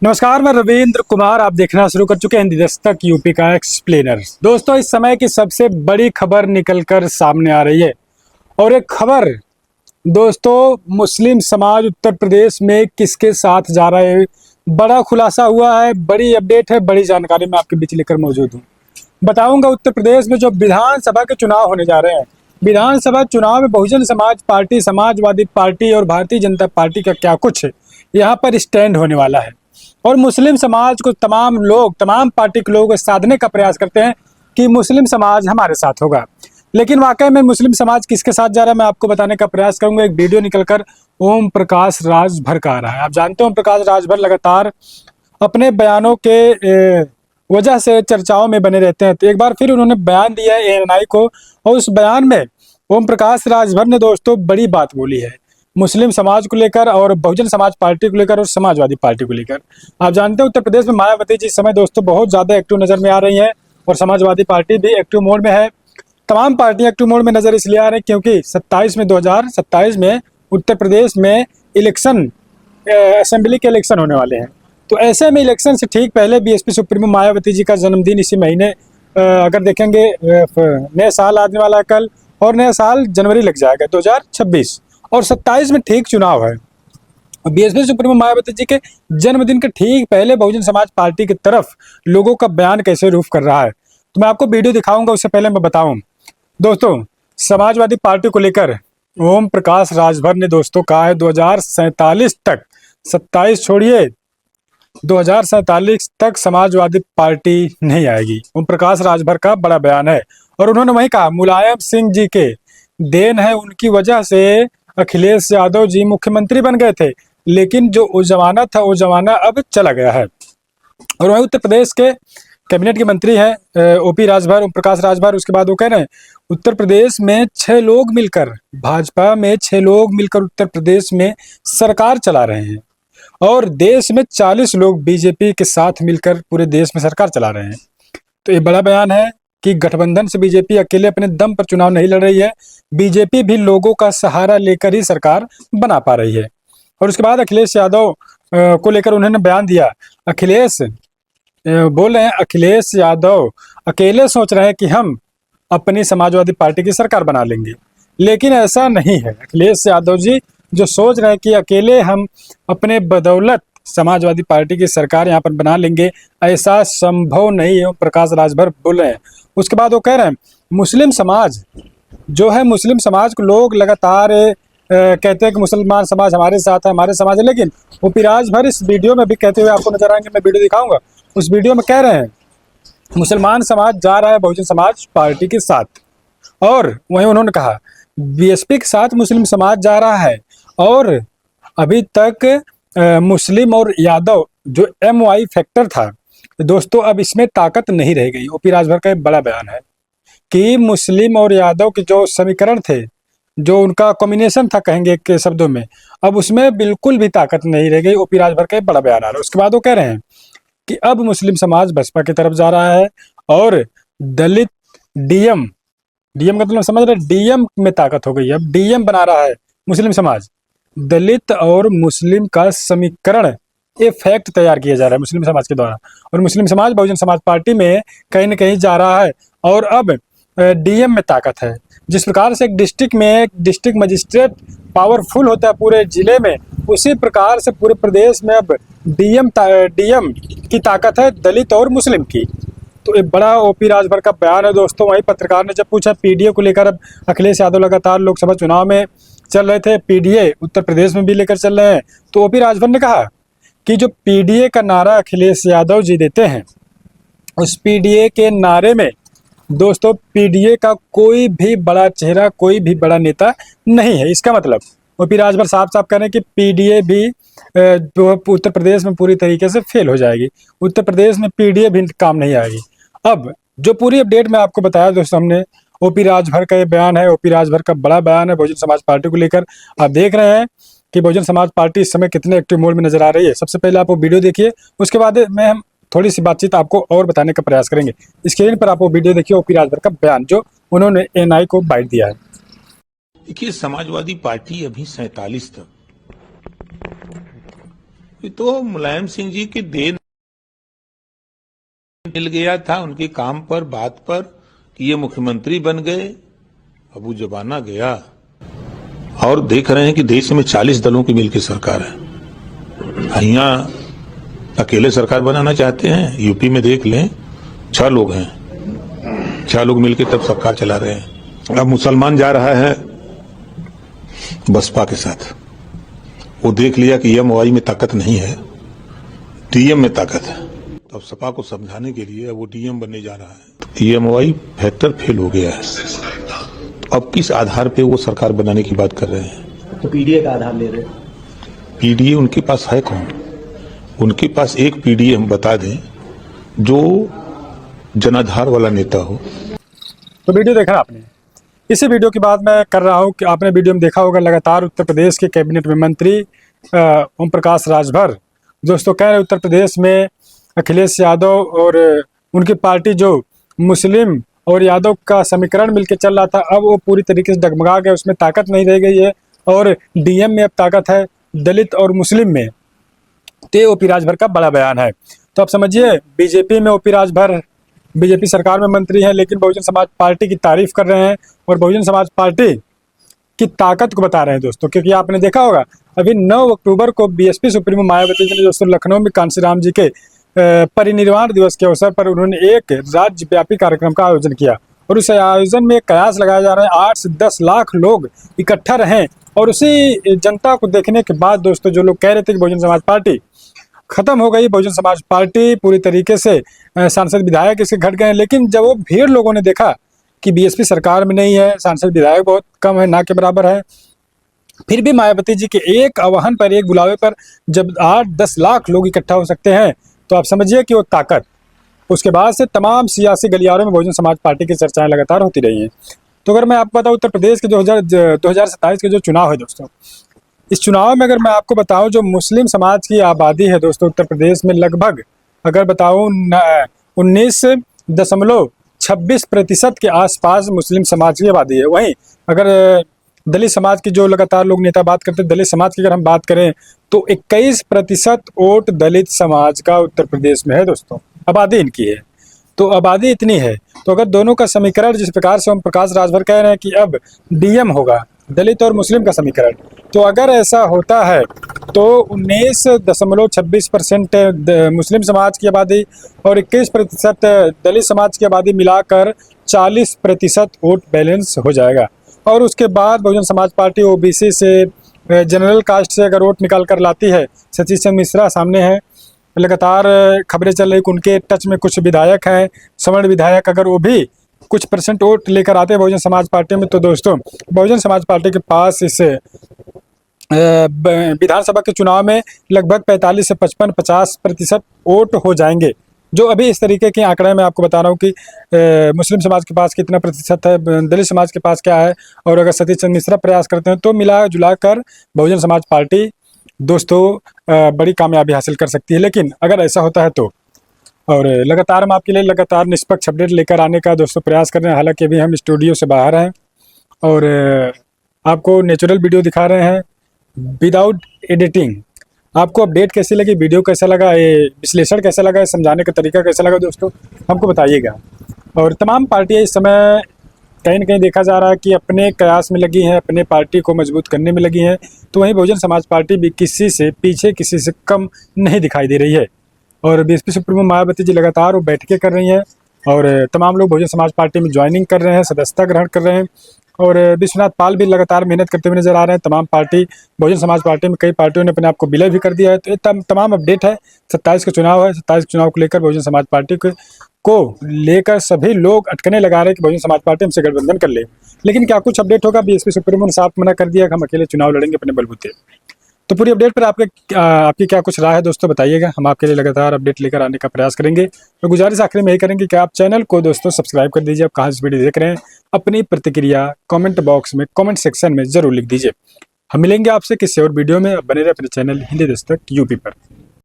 नमस्कार, मैं रविंद्र कुमार। आप देखना शुरू कर चुके हैं हिंदी दस्तक यूपी का एक्सप्लेनर। दोस्तों, इस समय की सबसे बड़ी खबर निकलकर सामने आ रही है और एक खबर दोस्तों, मुस्लिम समाज उत्तर प्रदेश में किसके साथ जा रहा है, बड़ा खुलासा हुआ है, बड़ी अपडेट है, बड़ी जानकारी मैं आपके बीच लेकर मौजूद हूँ। बताऊंगा उत्तर प्रदेश में जो विधानसभा के चुनाव होने जा रहे हैं, विधानसभा चुनाव में बहुजन समाज पार्टी, समाजवादी पार्टी और भारतीय जनता पार्टी का क्या कुछ यहाँ पर स्टैंड होने वाला है। और मुस्लिम समाज को तमाम लोग, तमाम पार्टी के लोग साधने का प्रयास करते हैं कि मुस्लिम समाज हमारे साथ होगा, लेकिन वाकई में मुस्लिम समाज किसके साथ जा रहा है मैं आपको बताने का प्रयास करूंगा। एक वीडियो निकलकर ओम प्रकाश राजभर का आ रहा है। आप जानते हो ओम प्रकाश राजभर लगातार अपने बयानों के वजह से चर्चाओं में बने रहते हैं। तो एक बार फिर उन्होंने बयान दिया है एएनआई को, और उस बयान में ओम प्रकाश राजभर ने दोस्तों बड़ी बात बोली है मुस्लिम समाज को लेकर और बहुजन समाज पार्टी को लेकर और समाजवादी पार्टी को लेकर। आप जानते हैं उत्तर प्रदेश में मायावती जी इस समय दोस्तों बहुत ज़्यादा एक्टिव नज़र में आ रही हैं और समाजवादी पार्टी भी एक्टिव मोड में है। तमाम पार्टियां एक्टिव मोड में नजर इसलिए आ रही हैं क्योंकि 2027 में उत्तर प्रदेश में इलेक्शन, असेंबली के इलेक्शन होने वाले हैं। तो ऐसे में इलेक्शन से ठीक पहले बीएसपी सुप्रीमो मायावती जी का जन्मदिन इसी महीने, अगर देखेंगे नया साल आने वाला है कल, और नया साल जनवरी लग जाएगा 2026, और 27 में ठीक चुनाव है। बीएसपी सुप्रीमो मायावती जी के जन्मदिन के ठीक पहले बहुजन समाज पार्टी की तरफ लोगों का बयान कैसे रुख कर रहा है, तो मैं आपको वीडियो दिखाऊंगा। उससे पहले मैं बताऊं दोस्तों, समाजवादी पार्टी को लेकर ओम प्रकाश राजभर ने दोस्तों कहा है 2047 तक, 27 छोड़िए, 2047 तक समाजवादी पार्टी नहीं आएगी। ओम प्रकाश राजभर का बड़ा बयान है और उन्होंने वही कहा मुलायम सिंह जी के देन है, उनकी वजह से अखिलेश यादव जी मुख्यमंत्री बन गए थे, लेकिन जो वो जमाना था वो जमाना अब चला गया है। और वही उत्तर प्रदेश के कैबिनेट के मंत्री हैं ओपी राजभर, ओम प्रकाश राजभर। उसके बाद वो कह रहे हैं उत्तर प्रदेश में 6 लोग मिलकर, भाजपा में 6 लोग मिलकर उत्तर प्रदेश में सरकार चला रहे हैं और देश में 40 लोग बीजेपी के साथ मिलकर पूरे देश में सरकार चला रहे हैं। तो ये बड़ा बयान है कि गठबंधन से बीजेपी अकेले अपने दम पर चुनाव नहीं लड़ रही है, बीजेपी भी लोगों का सहारा लेकर ही सरकार बना पा रही है। और उसके बाद अखिलेश यादव को लेकर उन्होंने बयान दिया। अखिलेश बोल रहे हैं, अखिलेश यादव अकेले सोच रहे हैं कि हम अपनी समाजवादी पार्टी की सरकार बना लेंगे, लेकिन ऐसा नहीं है। अखिलेश यादव जी जो सोच रहे हैं कि अकेले हम अपने बदौलत समाजवादी पार्टी की सरकार यहाँ पर बना लेंगे, ऐसा संभव नहीं है, प्रकाश राजभर बोल रहे हैं। उसके बाद वो कह रहे हैं मुस्लिम समाज जो है, मुस्लिम समाज को लोग लगातार कहते हैं कि मुसलमान समाज हमारे साथ है, हमारे समाज है, लेकिन ओपी राजभर इस वीडियो में भी कहते हुए आपको नजर आएंगे, मैं वीडियो दिखाऊंगा। उस वीडियो में कह रहे हैं मुसलमान समाज जा रहा है बहुजन समाज पार्टी के साथ, और वहीं उन्होंने कहा बीएसपी के साथ मुस्लिम समाज जा रहा है, और अभी तक मुस्लिम और यादव जो MY फैक्टर था दोस्तों, अब इसमें ताकत नहीं रह गई। ओपी राजभर का एक बड़ा बयान है कि मुस्लिम और यादव के जो समीकरण थे, जो उनका कॉम्बिनेशन था कहेंगे के शब्दों में, अब उसमें बिल्कुल भी ताकत नहीं रह गई। ओपी राजभर का एक बड़ा बयान आ रहा है। उसके बाद वो कह रहे हैं कि अब मुस्लिम समाज बसपा की तरफ जा रहा है और दलित डीएम का मतलब समझ रहे, डीएम में ताकत हो गई, अब डीएम बना रहा है मुस्लिम समाज। दलित और मुस्लिम का समीकरण, ये फैक्ट तैयार किया जा रहा है मुस्लिम समाज के द्वारा, और मुस्लिम समाज बहुजन समाज पार्टी में कहीं ना कहीं जा रहा है और अब डीएम में ताकत है। जिस प्रकार से एक डिस्ट्रिक्ट में एक डिस्ट्रिक्ट मजिस्ट्रेट पावरफुल होता है पूरे जिले में, उसी प्रकार से पूरे प्रदेश में अब डीएम की ताकत है दलित और मुस्लिम की। तो एक बड़ा ओपी राजभर का बयान है दोस्तों। वहीं पत्रकार ने जब पूछा पीडीए को लेकर, अब अखिलेश यादव लगातार लोकसभा चुनाव में चल रहे थे, पीडीए उत्तर प्रदेश में भी लेकर चल रहे हैं, तो ओपी राजभर ने कहा कि जो पीडीए का नारा अखिलेश यादव जी देते हैं, उस पीडीए के नारे में दोस्तों पीडीए का कोई भी बड़ा चेहरा, कोई भी बड़ा नेता नहीं है। इसका मतलब ओपी राजभर साफ साफ कह रहे हैं कि पीडीए भी उत्तर प्रदेश में पूरी तरीके से फेल हो जाएगी, उत्तर प्रदेश में पीडीए भी काम नहीं आएगी। अब जो पूरी अपडेट मैं आपको बताया दोस्तों, हमने ओपी राजभर का ये बयान है, ओपी राजभर का बड़ा बयान है बहुजन समाज पार्टी को लेकर। आप देख रहे हैं कि बहुजन समाज पार्टी इस समय कितने एक्टिव मोड में नजर आ रही है। सबसे पहले आप वो वीडियो देखिए, उसके बाद में हम थोड़ी सी बातचीत आपको और बताने का प्रयास करेंगे। स्क्रीन पर आप वो वीडियो देखिए, ओपी राजभर का बयान जो उन्होंने एएनआई को बाइट दिया है। देखिए, समाजवादी पार्टी अभी 47 तक ये तो मुलायम सिंह जी की देन मिल गया था उनके काम पर, बात पर कि ये मुख्यमंत्री बन गए। अब वो जमाना गया और देख रहे हैं कि देश में 40 दलों की मिलकर सरकार है। यहाँ अकेले सरकार बनाना चाहते हैं, यूपी में देख लें 6 लोग हैं, 6 लोग मिलकर तब सरकार चला रहे हैं। अब मुसलमान जा रहा है बसपा के साथ, वो देख लिया कि एमओआई में ताकत नहीं है, डीएम में ताकत है। अब सपा को समझाने के लिए अब वो डीएम बनने जा रहा है। एमओआई फैक्टर फेल हो गया है, अब किस आधार पे वो सरकार बनाने की बात कर रहे हैं? तो पीडीए का आधार ले रहे हैं। पीडीए उनके पास है कौन? उनके पास एक पीडीए हम बता दें जो जनाधार वाला नेता हो। तो वीडियो देखा आपने। इसी वीडियो की बात मैं कर रहा हूँ कि आपने वीडियो में देखा होगा, लगातार उत्तर प्रदेश के कैबिनेट में मंत्री ओम प्रकाश राजभर दोस्तों कह रहे उत्तर प्रदेश में अखिलेश यादव और उनकी पार्टी जो मुस्लिम और यादव का समीकरण मिलकर चल रहा था, अब वो पूरी तरीके से डगमगा गया, उसमें ताकत नहीं रह गई है और डीएम में अब ताकत है दलित और मुस्लिम में। तो ये ओपी राजभर का बड़ा बयान है। तो आप समझिए, बीजेपी में ओपी राजभर बीजेपी सरकार में मंत्री हैं, लेकिन बहुजन समाज पार्टी की तारीफ कर रहे हैं और बहुजन समाज पार्टी की ताकत को बता रहे हैं दोस्तों। क्योंकि आपने देखा होगा अभी 9 अक्टूबर को बीएसपी सुप्रीमो मायावती जी ने दोस्तों लखनऊ में कांशीराम जी के परिनिर्वाण दिवस के अवसर पर उन्होंने एक राज्यव्यापी कार्यक्रम का आयोजन किया और उस आयोजन में कयास लगाया जा रहा है 8 से 10 लाख लोग इकट्ठा रहें। और उसी जनता को देखने के बाद दोस्तों जो लोग कह रहे थे कि बहुजन समाज पार्टी खत्म हो गई, बहुजन समाज पार्टी पूरी तरीके से सांसद विधायक इसके घट गए, लेकिन जब वो भीड़ लोगों ने देखा कि बीएसपी सरकार में नहीं है, सांसद विधायक बहुत कम है, ना के बराबर है, फिर भी मायावती जी के एक आह्वान पर, एक बुलावे पर जब 8-10 लाख लोग इकट्ठा हो सकते हैं, तो आप समझिए कि वो ताकत। उसके बाद से तमाम सियासी गलियारों में बहुजन समाज पार्टी की चर्चाएं लगातार होती रही हैं। तो अगर मैं आपको बताऊं उत्तर प्रदेश के 2027 के जो चुनाव है दोस्तों, इस चुनाव में अगर मैं आपको बताऊं जो मुस्लिम समाज की आबादी है दोस्तों उत्तर प्रदेश में, लगभग अगर बताऊं 19.26% के आसपास मुस्लिम समाज की आबादी है। वहीं अगर दलित समाज की जो लगातार लोग नेता बात करते हैं, दलित समाज की अगर हम बात करें तो 21% वोट दलित समाज का उत्तर प्रदेश में है दोस्तों, आबादी इनकी है। तो आबादी इतनी है, तो अगर दोनों का समीकरण जिस प्रकार से ओम प्रकाश राजभर कह रहे हैं कि अब डीएम होगा दलित और मुस्लिम का समीकरण, तो अगर ऐसा होता है तो 19.26% मुस्लिम समाज की आबादी और 21% दलित समाज की आबादी मिलाकर 40% वोट बैलेंस हो जाएगा। और उसके बाद बहुजन समाज पार्टी ओबीसी से, जनरल कास्ट से अगर वोट निकाल कर लाती है, सतीश चंद्र मिश्रा सामने हैं, लगातार खबरें चल रही, उनके टच में कुछ विधायक हैं, सवर्ण विधायक, अगर वो भी कुछ परसेंट वोट लेकर आते हैं बहुजन समाज पार्टी में, तो दोस्तों बहुजन समाज पार्टी के पास इस विधानसभा के चुनाव में लगभग 45 से 50% वोट हो जाएंगे। जो अभी इस तरीके के आंकड़े मैं आपको बता रहा हूँ कि मुस्लिम समाज के पास कितना प्रतिशत है, दलित समाज के पास क्या है, और अगर सतीश चंद्र मिश्रा प्रयास करते हैं तो मिला जुला कर बहुजन समाज पार्टी दोस्तों बड़ी कामयाबी हासिल कर सकती है। लेकिन अगर ऐसा होता है तो, और लगातार हम आपके लिए लगातार निष्पक्ष अपडेट लेकर आने का दोस्तों प्रयास कर रहे हैं। हालांकि अभी हम स्टूडियो से बाहर हैं और आपको नेचुरल वीडियो दिखा रहे हैं विदाउट एडिटिंग। आपको अपडेट कैसी लगी, वीडियो कैसा लगा, ये विश्लेषण कैसा लगा, समझाने का तरीका कैसा लगा दोस्तों, हमको बताइएगा। और तमाम पार्टियां इस समय कहीं न कहीं देखा जा रहा है कि अपने कयास में लगी हैं, अपने पार्टी को मजबूत करने में लगी हैं, तो वहीं बहुजन समाज पार्टी भी किसी से पीछे, किसी से कम नहीं दिखाई दे रही है। और बीएसपी सुप्रीमो मायावती जी लगातार वो बैठकें कर रही हैं और तमाम लोग बहुजन समाज पार्टी में ज्वाइनिंग कर रहे हैं, सदस्यता ग्रहण कर रहे हैं। और विश्वनाथ पाल भी लगातार मेहनत करते हुए नजर आ रहे हैं। तमाम पार्टी, बहुजन समाज पार्टी में कई पार्टियों ने अपने आप को विलय भी कर दिया है। तो ये तमाम अपडेट है। 27 का चुनाव है, 27 चुनाव को लेकर बहुजन समाज पार्टी को लेकर सभी लोग अटकने लगा रहे हैं कि बहुजन समाज पार्टी हमसे गठबंधन कर ले। लेकिन क्या कुछ अपडेट होगा? बीएसपी सुप्रीमो ने साफ मना कर दिया कि हम अकेले चुनाव लड़ेंगे अपने बलबूते। तो पूरी अपडेट पर आपकी क्या कुछ राय है दोस्तों, बताइएगा। हम आपके लिए लगातार अपडेट लेकर आने का प्रयास करेंगे। तो गुजारिश आखिर में यही करेंगे कि आप चैनल को दोस्तों सब्सक्राइब कर दीजिए। आप कहाँ से वीडियो देख रहे हैं, अपनी प्रतिक्रिया कमेंट बॉक्स में, कमेंट सेक्शन में जरूर लिख दीजिए। हम मिलेंगे आपसे किसी और वीडियो में। बने रहे अपने चैनल हिंदी दस्तक यूपी पर।